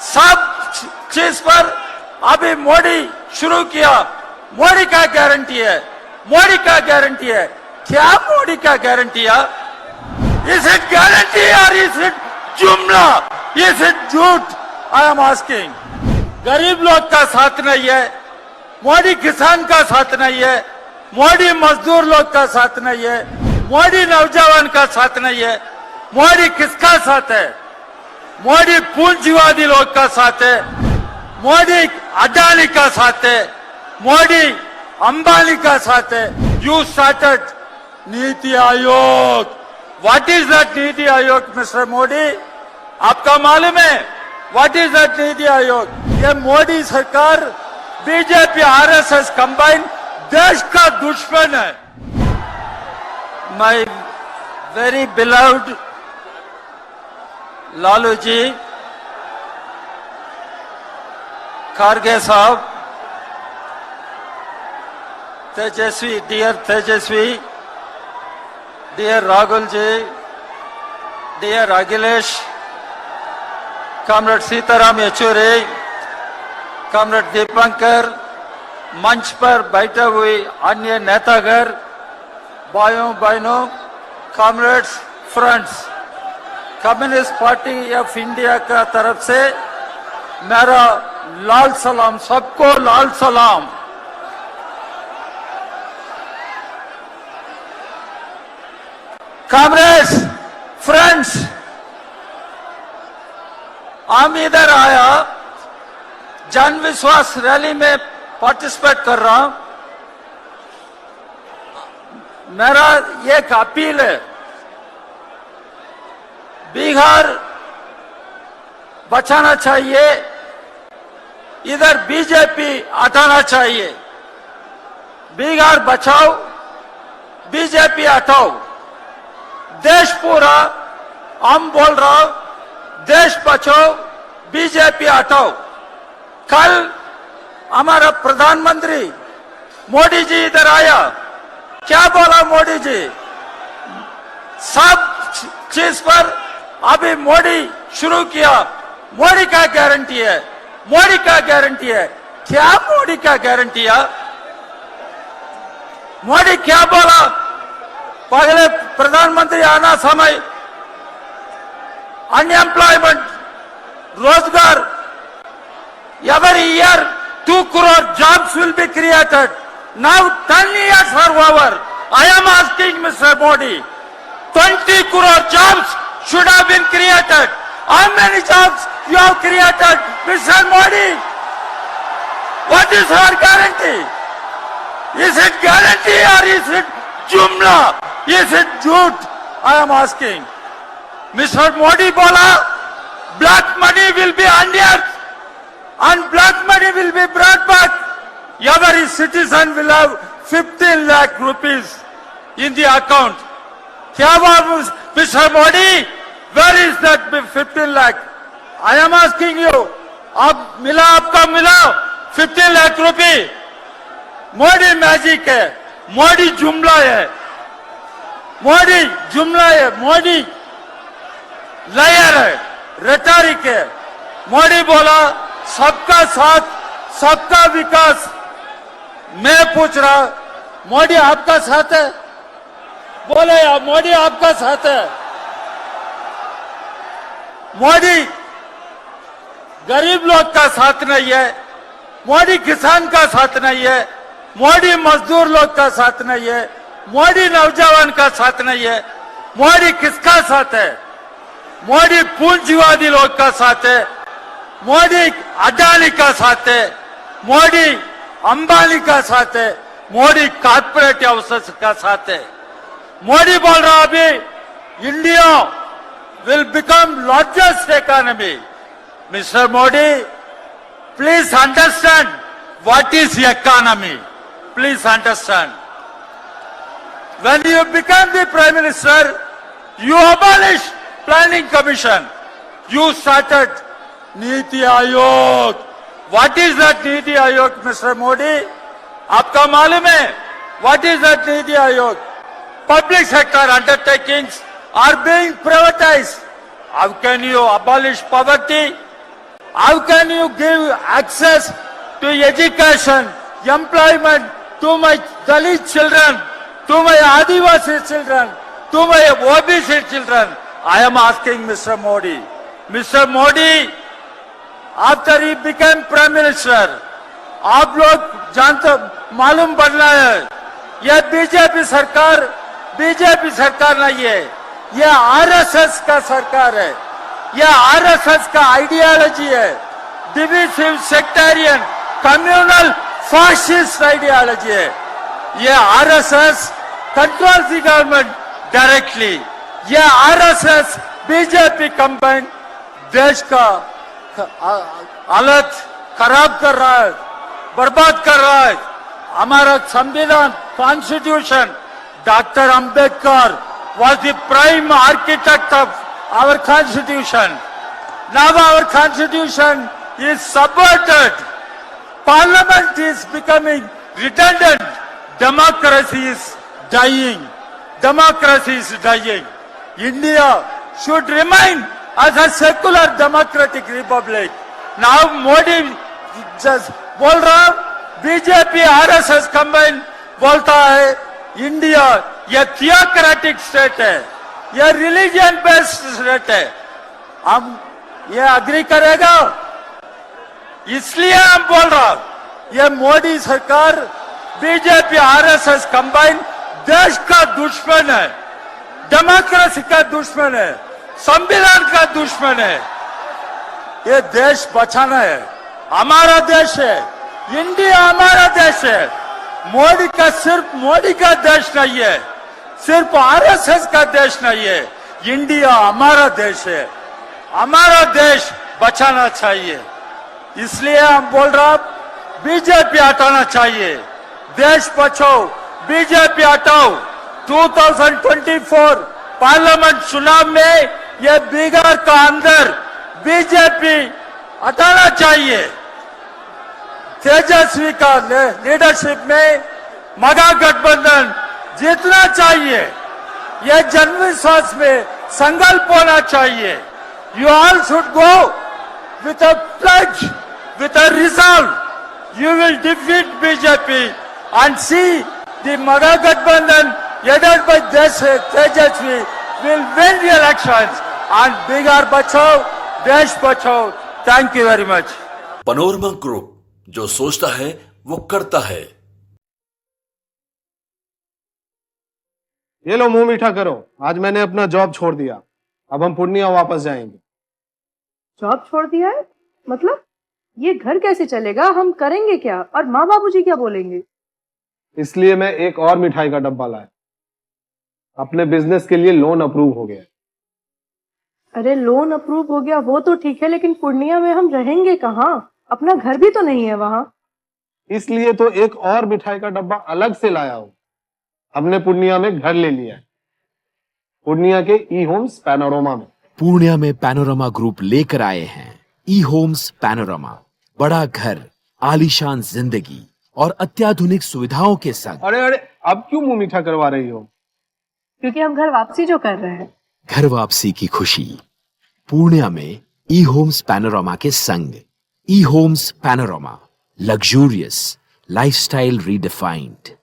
सब चीज पर अभी मोदी शुरू किया। मोदी का गारंटी है, मोदी का गारंटी है। क्या मोदी का गारंटी है? इज इट गारंटी और इज इट जुमला, इज इट झूठ? I am asking. गरीब लोग का साथ नहीं है, मोदी किसान का साथ नहीं है, मोदी मजदूर लोग का साथ नहीं है, मोदी नौजवान का साथ नहीं है। मोदी किसका साथ है? मोदी पूंजीवादी लोग का साथ है, मोदी अडानी का साथ है, मोदी अंबानी का साथ है। You started NITI Aayog. What is that NITI Aayog mister Modi? आपका मालूम है what is that NITI Aayog? ये मोदी सरकार बीजेपी आरएसएस कंबाइन देश का दुश्मन है। My very beloved Lalu ji, Kharge साहब, Tejashwi, dear Tejashwi, dear Rahul ji, dear Akhilesh, comrade Sitaram Yechury, comrade Dipankar, मंच पर बैठे हुए अन्य नेतागण, भाइयों बहनों, comrades, friends, Communist Party of India का तरफ से मेरा लाल सलाम, सबको लाल सलाम। कॉमरेड्स, फ्रेंड्स, हम इधर आया जन विश्वास रैली में पार्टिसिपेट कर रहा हूं। मेरा एक अपील है, बिहार बचाना चाहिए, इधर बीजेपी हटाना चाहिए। बिहार बचाओ, बीजेपी हटाओ। देश पूरा हम बोल रहा हूं, देश बचाओ, बीजेपी हटाओ। कल हमारा प्रधानमंत्री मोदी जी इधर आया, क्या बोला मोदी जी? सब चीज पर अभी मोदी शुरू किया। मोदी का गारंटी है, मोदी का गारंटी है। क्या मोदी का गारंटी है? मोदी क्या बोला? पहले प्रधानमंत्री आना समय अनएम्प्लॉयमेंट, रोजगार, every year 2 crore jobs will be created. Now 10 years are over. I am asking Mr. Modi, 20 crore jobs should have been created. How many jobs you have created, Mr. Modi? What is our guarantee? Is it guarantee or is it jumla? Is it jhoot? I am asking. Mr. Modi bola, black money will be unearthed and black money will be brought back. Every citizen will have 15 lakh rupees in the account. क्या बात Mr. Modi? Where is that 15 lakh? I am asking you. आप मिला, आपका मिला 15 लाख रुपए? Modi magic है, मोदी जुमला है, मोदी जुमला है, मोदी लायर है, रेटोरिक है। मोदी बोला सबका साथ, सबका विकास। मैं पूछ रहा, मोदी आपका साथ है? बोले यार, मोदी आपका साथ है? मोदी गरीब लोग का साथ नहीं है, मोदी किसान का साथ नहीं है, मोदी मजदूर लोग का साथ नहीं है, मोदी नौजवान का साथ नहीं है। मोदी किसका साथ है? मोदी पूंजीवादी लोग का साथ है, मोदी अडानी का साथ है, मोदी अंबानी का साथ है, मोदी कॉर्पोरेट हाउसेस का साथ है। मोदी बोल रहा अभी India will become largest economy. Mr. Modi, please understand what is economy. Please understand. When you became the Prime Minister, you abolished Planning Commission. You started Niti Aayog. What is that Niti Aayog, Mr. Modi? आपका मालूम है what is that Niti Aayog? Public sector undertakings are being privatized. How can you abolish poverty? How can you give access to education, employment to my Dalit children, to my Adivasi children, to my OBC children? I am asking Mr. Modi. Mr. Modi, after he became Prime Minister, आप लोग जानते मालूम पड़ना है, यह BJP सरकार नहीं है, यह आरएसएस का सरकार है, यह आरएसएस का आइडियोलॉजी है, divisive sectarian communal fascist ideology है। यह RSS controls the government directly, यह आरएसएस बीजेपी कंबाइन देश का हालत खराब कर रहा है, बर्बाद कर रहा है। हमारा संविधान constitution, doctor Ambedkar was the prime architect of our constitution. Now our constitution is subverted. Parliament is becoming redundant. Democracy is dying. Democracy is dying. India should remain as a secular democratic republic. Now Modi just बोल रहा, BJP RSS combine बोलता है India यह theocratic state है, यह religion based state है। हम ये अग्री करेगा? इसलिए हम बोल रहा, यह मोदी सरकार बीजेपी आरएसएस कंबाइन देश का दुश्मन है, डेमोक्रेसी का दुश्मन है, संविधान का दुश्मन है। ये देश बचाना है, हमारा देश है, इंडिया हमारा देश है। मोदी का सिर्फ मोदी का देश नहीं है, सिर्फ आरएसएस का देश नहीं है, इंडिया हमारा देश है। हमारा देश बचाना चाहिए, इसलिए हम बोल रहा बीजेपी हटाना चाहिए। देश बचाओ, बीजेपी हटाओ। 2024 पार्लियामेंट चुनाव में ये बिहार का अंदर बीजेपी हटाना चाहिए। तेजस्वी का लीडरशिप में महागठबंधन जीतना चाहिए। यह जनविश्वास में संकल्प होना चाहिए। You all should go with a pledge, with a resolve. You will defeat BJP and see the Mahagठबंधन headed by Tejasvi will win the elections and Bihar बचाओ, देश बचाओ। Thank you very much. Panorama group, जो सोचता है वो करता है। ये लो मुंह मीठा करो, आज मैंने अपना जॉब छोड़ दिया, अब हम पूर्णिया वापस जाएंगे। जॉब छोड़ दिया है? मतलब ये घर कैसे चलेगा? हम करेंगे क्या? और माँ बाबूजी क्या बोलेंगे? इसलिए मैं एक और मिठाई का डब्बा लाया। अपने बिजनेस के लिए लोन अप्रूव हो गया। अरे लोन अप्रूव हो गया वो तो ठीक है, लेकिन पूर्णिया में हम रहेंगे कहाँ? अपना घर भी तो नहीं है वहाँ। इसलिए तो एक और मिठाई का डब्बा अलग से लाया हूँ। हमने पूर्णिया में घर ले लिया है, पूर्णिया के ई होम्स पैनोरमा में। पूर्णिया में पैनोरमा ग्रुप लेकर आए हैं ई होम्स पैनोरमा। बड़ा घर, आलीशान जिंदगी और अत्याधुनिक सुविधाओं के संग। अरे अब क्यों मुंह मीठा करवा रही हो? क्योंकि हम घर वापसी जो कर रहे हैं। घर वापसी की खुशी पूर्णिया में ई होम्स पैनोरमा के संग। E homes panorama, luxurious lifestyle redefined.